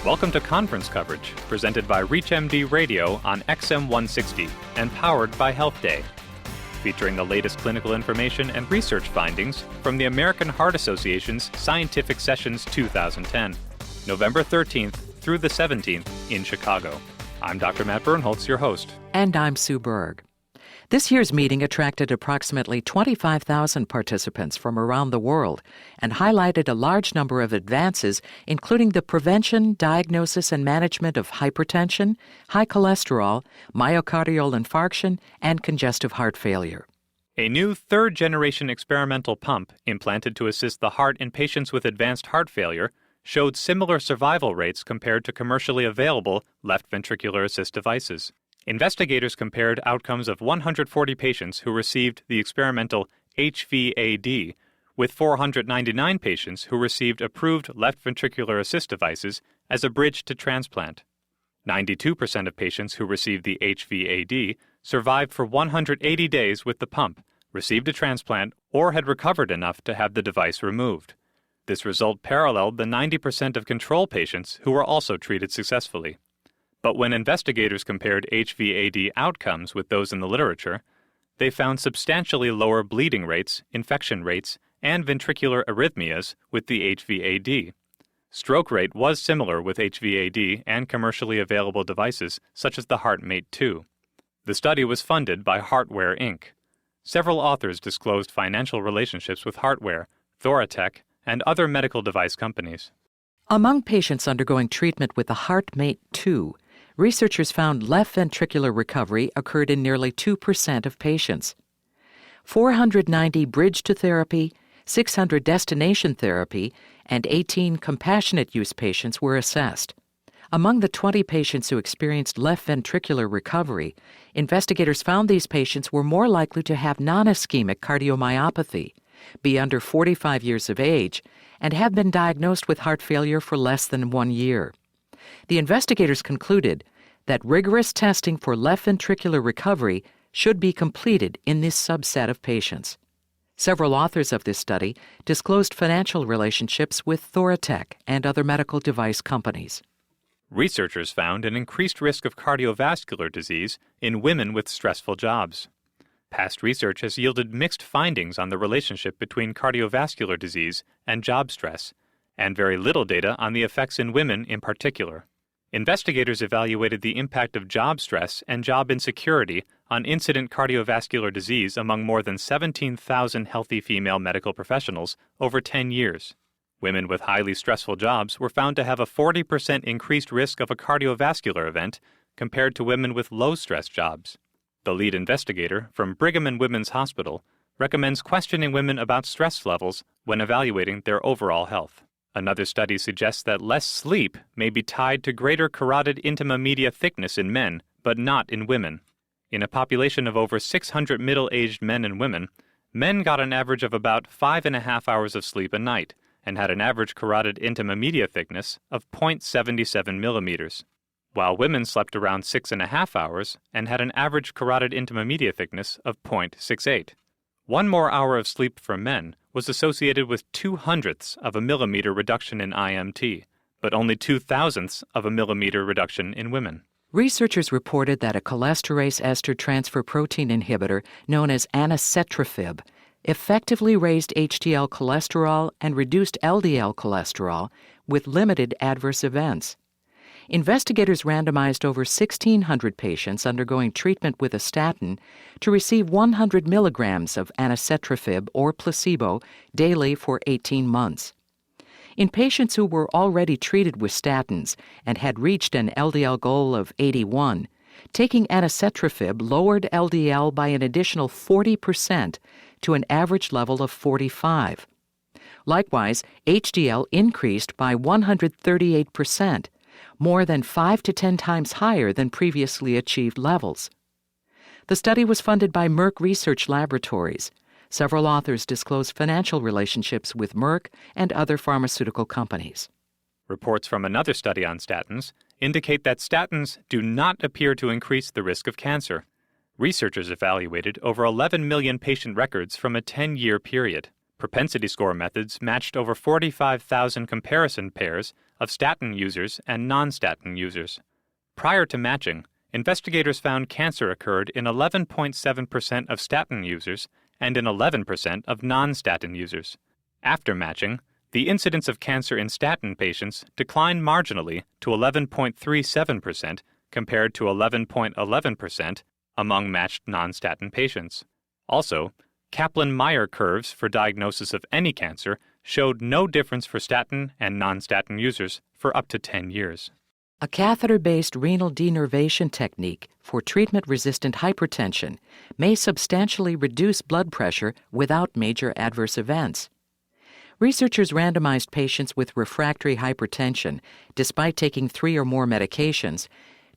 Welcome to conference coverage presented by ReachMD Radio on XM 160 and powered by Health Day, featuring the latest clinical information and research findings from the American Heart Association's Scientific Sessions 2010, November 13th through the 17th in Chicago. I'm Dr. Matt Birnholz, your host. And I'm Sue Berg. This year's meeting attracted approximately 25,000 participants from around the world and highlighted a large number of advances, including the prevention, diagnosis, and management of hypertension, high cholesterol, myocardial infarction, and congestive heart failure. A new third-generation experimental pump implanted to assist the heart in patients with advanced heart failure showed similar survival rates compared to commercially available left ventricular assist devices. Investigators compared outcomes of 140 patients who received the experimental HVAD with 499 patients who received approved left ventricular assist devices as a bridge to transplant. 92% of patients who received the HVAD survived for 180 days with the pump, received a transplant, or had recovered enough to have the device removed. This result paralleled the 90% of control patients who were also treated successfully. But when investigators compared HVAD outcomes with those in the literature, they found substantially lower bleeding rates, infection rates, and ventricular arrhythmias with the HVAD. Stroke rate was similar with HVAD and commercially available devices such as the HeartMate 2. The study was funded by Heartware Inc. Several authors disclosed financial relationships with Heartware, Thoratec, and other medical device companies. Among patients undergoing treatment with the HeartMate 2, researchers found left ventricular recovery occurred in nearly 2% of patients. 490 bridge to therapy, 600 destination therapy, and 18 compassionate use patients were assessed. Among the 20 patients who experienced left ventricular recovery, investigators found these patients were more likely to have non-ischemic cardiomyopathy, be under 45 years of age, and have been diagnosed with heart failure for less than 1 year. The investigators concluded that rigorous testing for left ventricular recovery should be completed in this subset of patients. Several authors of this study disclosed financial relationships with Thoratec and other medical device companies. Researchers found an increased risk of cardiovascular disease in women with stressful jobs. Past research has yielded mixed findings on the relationship between cardiovascular disease and job stress, and very little data on the effects in women in particular. Investigators evaluated the impact of job stress and job insecurity on incident cardiovascular disease among more than 17,000 healthy female medical professionals over 10 years. Women with highly stressful jobs were found to have a 40% increased risk of a cardiovascular event compared to women with low-stress jobs. The lead investigator from Brigham and Women's Hospital recommends questioning women about stress levels when evaluating their overall health. Another study suggests that less sleep may be tied to greater carotid intima media thickness in men, but not in women. In a population of over 600 middle-aged men and women, men got an average of about 5.5 hours of sleep a night and had an average carotid intima media thickness of 0.77 millimeters, while women slept around 6.5 hours and had an average carotid intima media thickness of 0.68. 1 more hour of sleep for men was associated with 0.02 of a millimeter reduction in IMT, but only 0.002 of a millimeter reduction in women. Researchers reported that a cholinesterase ester transfer protein inhibitor known as anacetrafib effectively raised HDL cholesterol and reduced LDL cholesterol with limited adverse events. Investigators randomized over 1,600 patients undergoing treatment with a statin to receive 100 milligrams of anacetrafib or placebo daily for 18 months. In patients who were already treated with statins and had reached an LDL goal of 81, taking anacetrafib lowered LDL by an additional 40% to an average level of 45. Likewise, HDL increased by 138%, more than 5 to 10 times higher than previously achieved levels. The study was funded by Merck Research Laboratories. Several authors disclosed financial relationships with Merck and other pharmaceutical companies. Reports from another study on statins indicate that statins do not appear to increase the risk of cancer. Researchers evaluated over 11 million patient records from a 10-year period. Propensity score methods matched over 45,000 comparison pairs of statin users and non-statin users. Prior to matching, investigators found cancer occurred in 11.7% of statin users and in 11% of non-statin users. After matching, the incidence of cancer in statin patients declined marginally to 11.37% compared to 11.11% among matched non-statin patients. Also, Kaplan-Meier curves for diagnosis of any cancer showed no difference for statin and non-statin users for up to 10 years. A catheter-based renal denervation technique for treatment-resistant hypertension may substantially reduce blood pressure without major adverse events. Researchers randomized patients with refractory hypertension, despite taking 3 or more medications,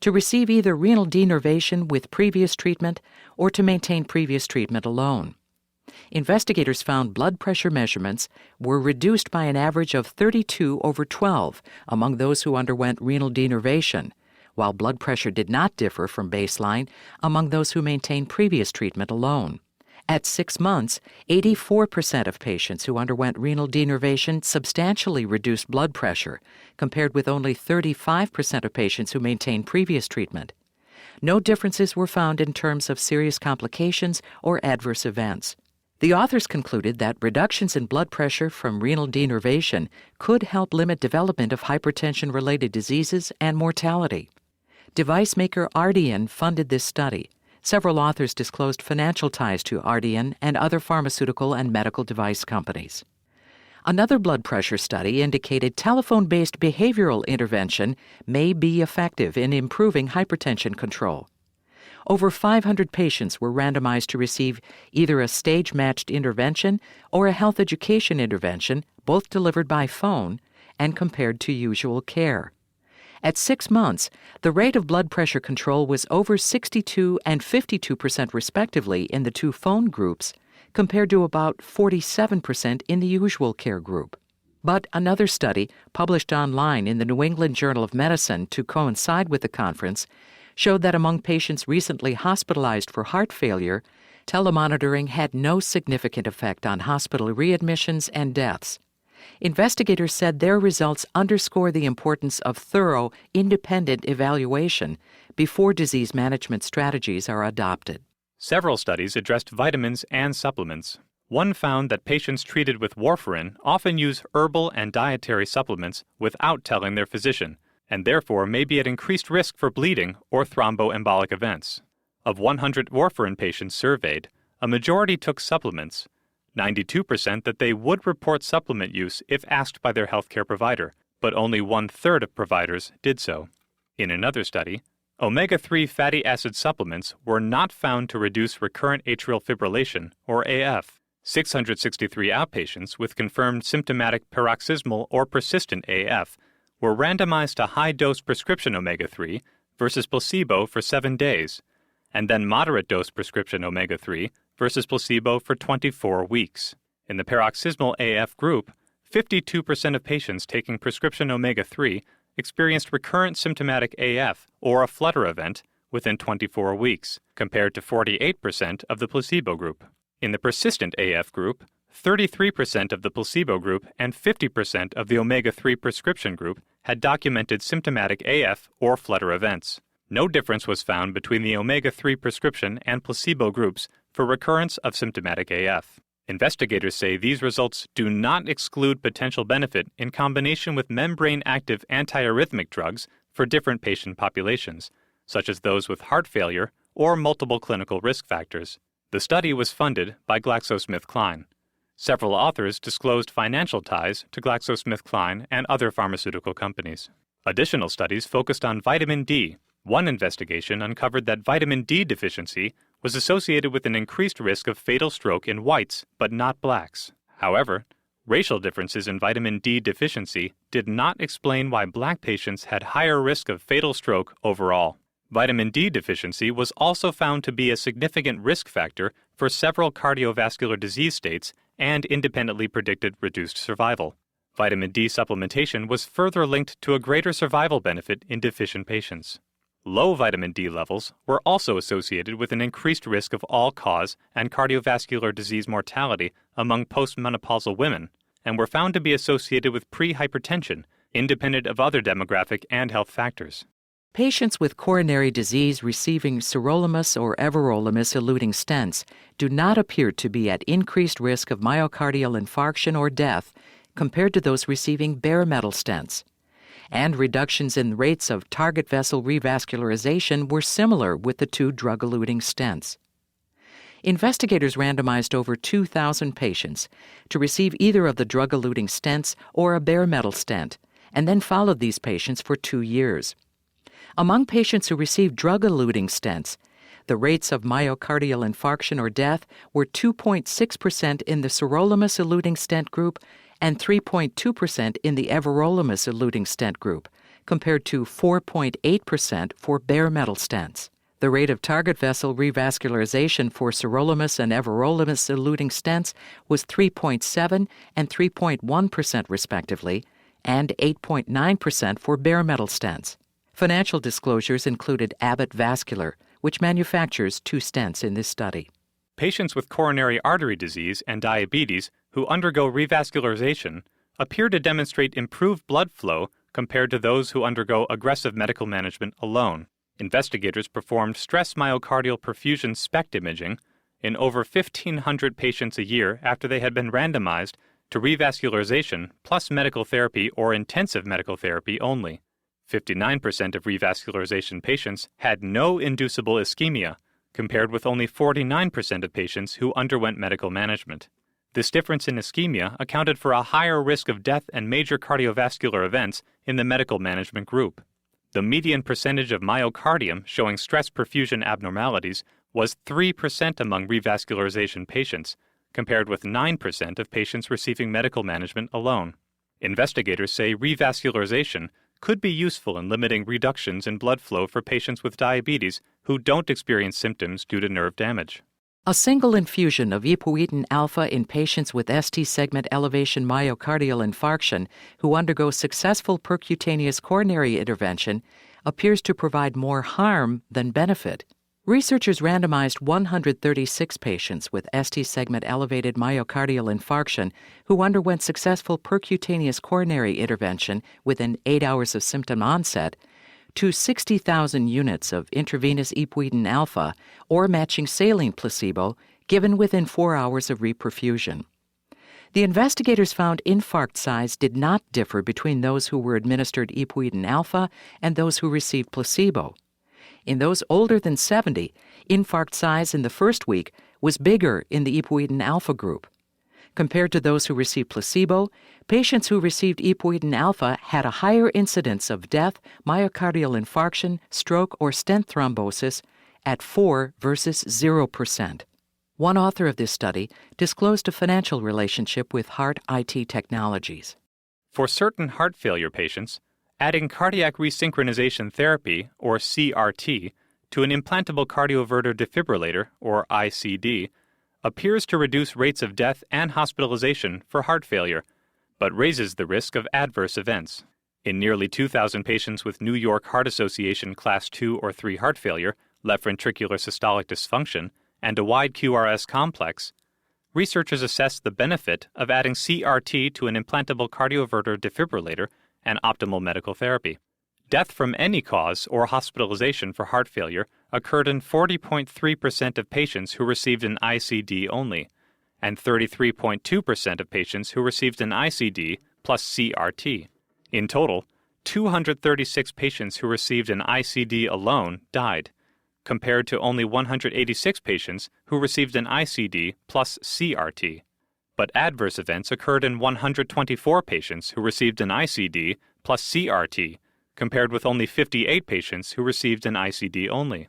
to receive either renal denervation with previous treatment or to maintain previous treatment alone. Investigators found blood pressure measurements were reduced by an average of 32/12 among those who underwent renal denervation, while blood pressure did not differ from baseline among those who maintained previous treatment alone. At 6 months, 84% of patients who underwent renal denervation substantially reduced blood pressure, compared with only 35% of patients who maintained previous treatment. No differences were found in terms of serious complications or adverse events. The authors concluded that reductions in blood pressure from renal denervation could help limit development of hypertension-related diseases and mortality. Device maker Ardian funded this study. Several authors disclosed financial ties to Ardian and other pharmaceutical and medical device companies. Another blood pressure study indicated telephone-based behavioral intervention may be effective in improving hypertension control. Over 500 patients were randomized to receive either a stage-matched intervention or a health education intervention, both delivered by phone, and compared to usual care. At 6 months, the rate of blood pressure control was over 62% and 52% respectively in the 2 phone groups, compared to about 47% in the usual care group. But another study, published online in the New England Journal of Medicine to coincide with the conference, showed that among patients recently hospitalized for heart failure, telemonitoring had no significant effect on hospital readmissions and deaths. Investigators said their results underscore the importance of thorough, independent evaluation before disease management strategies are adopted. Several studies addressed vitamins and supplements. One found that patients treated with warfarin often use herbal and dietary supplements without telling their physician, and therefore may be at increased risk for bleeding or thromboembolic events. Of 100 warfarin patients surveyed, a majority took supplements, 92% that they would report supplement use if asked by their healthcare provider, but only 1/3 of providers did so. In another study, omega-3 fatty acid supplements were not found to reduce recurrent atrial fibrillation, or AF. 663 outpatients with confirmed symptomatic paroxysmal or persistent AF were randomized to high-dose prescription omega-3 versus placebo for 7 days, and then moderate-dose prescription omega-3 versus placebo for 24 weeks. In the paroxysmal AF group, 52% of patients taking prescription omega-3 experienced recurrent symptomatic AF or a flutter event within 24 weeks, compared to 48% of the placebo group. In the persistent AF group, 33% of the placebo group and 50% of the omega-3 prescription group had documented symptomatic AF or flutter events. No difference was found between the omega-3 prescription and placebo groups for recurrence of symptomatic AF. Investigators say these results do not exclude potential benefit in combination with membrane-active antiarrhythmic drugs for different patient populations, such as those with heart failure or multiple clinical risk factors. The study was funded by GlaxoSmithKline. Several authors disclosed financial ties to GlaxoSmithKline and other pharmaceutical companies. Additional studies focused on vitamin D. One investigation uncovered that vitamin D deficiency was associated with an increased risk of fatal stroke in whites, but not blacks. However, racial differences in vitamin D deficiency did not explain why black patients had higher risk of fatal stroke overall. Vitamin D deficiency was also found to be a significant risk factor for several cardiovascular disease states and independently predicted reduced survival. Vitamin D supplementation was further linked to a greater survival benefit in deficient patients. Low vitamin D levels were also associated with an increased risk of all-cause and cardiovascular disease mortality among postmenopausal women, and were found to be associated with prehypertension, independent of other demographic and health factors. Patients with coronary disease receiving sirolimus or everolimus-eluting stents do not appear to be at increased risk of myocardial infarction or death compared to those receiving bare metal stents. And reductions in rates of target vessel revascularization were similar with the two drug-eluting stents. Investigators randomized over 2,000 patients to receive either of the drug-eluting stents or a bare metal stent, and then followed these patients for 2 years. Among patients who received drug-eluting stents, the rates of myocardial infarction or death were 2.6% in the sirolimus-eluting stent group and 3.2% in the everolimus-eluting stent group, compared to 4.8% for bare metal stents. The rate of target vessel revascularization for sirolimus and everolimus-eluting stents was 3.7% and 3.1% respectively, and 8.9% for bare metal stents. Financial disclosures included Abbott Vascular, which manufactures 2 stents in this study. Patients with coronary artery disease and diabetes who undergo revascularization appear to demonstrate improved blood flow compared to those who undergo aggressive medical management alone. Investigators performed stress myocardial perfusion SPECT imaging in over 1,500 patients a year after they had been randomized to revascularization plus medical therapy or intensive medical therapy only. 59% of revascularization patients had no inducible ischemia, compared with only 49% of patients who underwent medical management. This difference in ischemia accounted for a higher risk of death and major cardiovascular events in the medical management group. The median percentage of myocardium showing stress perfusion abnormalities was 3% among revascularization patients, compared with 9% of patients receiving medical management alone. Investigators say revascularization could be useful in limiting reductions in blood flow for patients with diabetes who don't experience symptoms due to nerve damage. A single infusion of epoetin alpha in patients with ST segment elevation myocardial infarction who undergo successful percutaneous coronary intervention appears to provide more harm than benefit. Researchers randomized 136 patients with ST segment elevated myocardial infarction who underwent successful percutaneous coronary intervention within 8 hours of symptom onset to 60,000 units of intravenous epoetin alpha or matching saline placebo given within 4 hours of reperfusion. The investigators found infarct size did not differ between those who were administered epoetin alpha and those who received placebo. In those older than 70, infarct size in the first week was bigger in the epoetin alpha group. Compared to those who received placebo, patients who received epoetin alpha had a higher incidence of death, myocardial infarction, stroke, or stent thrombosis at 4 versus 0%. One author of this study disclosed a financial relationship with Heart IT Technologies. For certain heart failure patients, adding cardiac resynchronization therapy, or CRT, to an implantable cardioverter defibrillator, or ICD, appears to reduce rates of death and hospitalization for heart failure, but raises the risk of adverse events. In nearly 2,000 patients with New York Heart Association Class 2 or 3 heart failure, left ventricular systolic dysfunction, and a wide QRS complex, researchers assessed the benefit of adding CRT to an implantable cardioverter defibrillator and optimal medical therapy. Death from any cause or hospitalization for heart failure occurred in 40.3% of patients who received an ICD only, and 33.2% of patients who received an ICD plus CRT. In total, 236 patients who received an ICD alone died, compared to only 186 patients who received an ICD plus CRT. But adverse events occurred in 124 patients who received an ICD plus CRT, compared with only 58 patients who received an ICD only.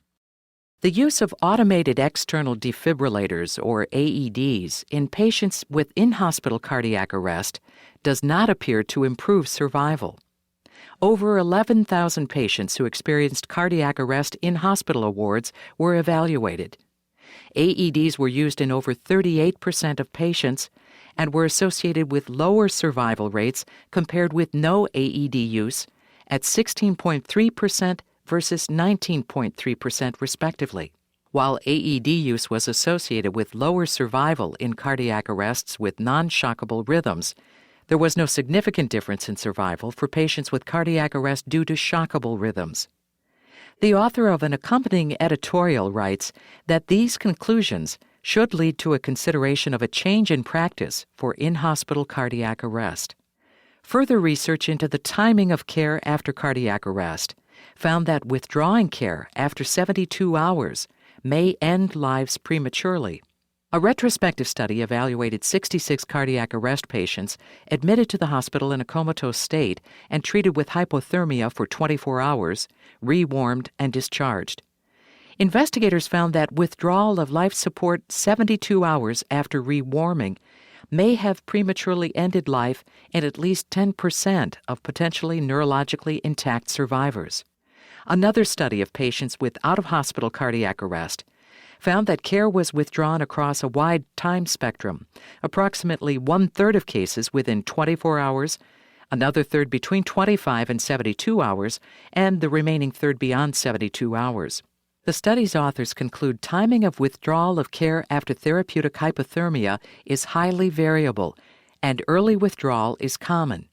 The use of automated external defibrillators, or AEDs, in patients with in-hospital cardiac arrest does not appear to improve survival. Over 11,000 patients who experienced cardiac arrest in hospital wards were evaluated. AEDs were used in over 38% of patients and were associated with lower survival rates compared with no AED use at 16.3% versus 19.3% respectively. While AED use was associated with lower survival in cardiac arrests with non-shockable rhythms, there was no significant difference in survival for patients with cardiac arrest due to shockable rhythms. The author of an accompanying editorial writes that these conclusions should lead to a consideration of a change in practice for in-hospital cardiac arrest. Further research into the timing of care after cardiac arrest found that withdrawing care after 72 hours may end lives prematurely. A retrospective study evaluated 66 cardiac arrest patients admitted to the hospital in a comatose state and treated with hypothermia for 24 hours, rewarmed, and discharged. Investigators found that withdrawal of life support 72 hours after rewarming may have prematurely ended life in at least 10% of potentially neurologically intact survivors. Another study of patients with out-of-hospital cardiac arrest found that care was withdrawn across a wide time spectrum, approximately one-third of cases within 24 hours, another third between 25 and 72 hours, and the remaining third beyond 72 hours. The study's authors conclude timing of withdrawal of care after therapeutic hypothermia is highly variable, and early withdrawal is common.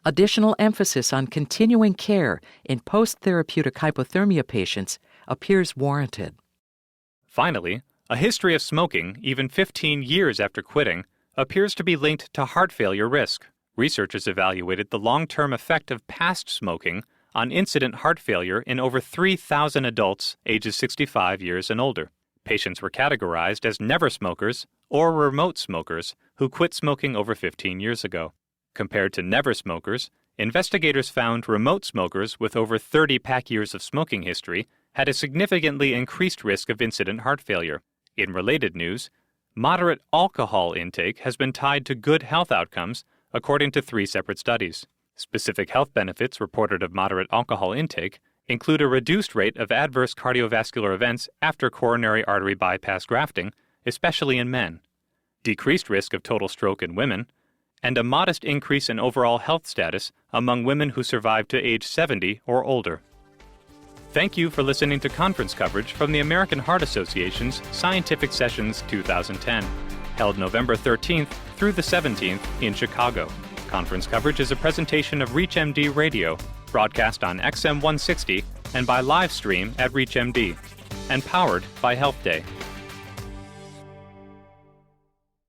Additional emphasis on continuing care in post-therapeutic hypothermia patients appears warranted. Finally, a history of smoking, even 15 years after quitting, appears to be linked to heart failure risk. Researchers evaluated the long-term effect of past smoking on incident heart failure in over 3,000 adults ages 65 years and older. Patients were categorized as never smokers or remote smokers who quit smoking over 15 years ago. Compared to never smokers, investigators found remote smokers with over 30 pack years of smoking history had a significantly increased risk of incident heart failure. In related news, moderate alcohol intake has been tied to good health outcomes, according to 3 separate studies. Specific health benefits reported of moderate alcohol intake include a reduced rate of adverse cardiovascular events after coronary artery bypass grafting, especially in men, decreased risk of total stroke in women, and a modest increase in overall health status among women who survive to age 70 or older. Thank you for listening to conference coverage from the American Heart Association's Scientific Sessions 2010, held November 13th through the 17th in Chicago. Conference coverage is a presentation of ReachMD Radio, broadcast on XM 160 and by live stream at ReachMD, and powered by Health Day.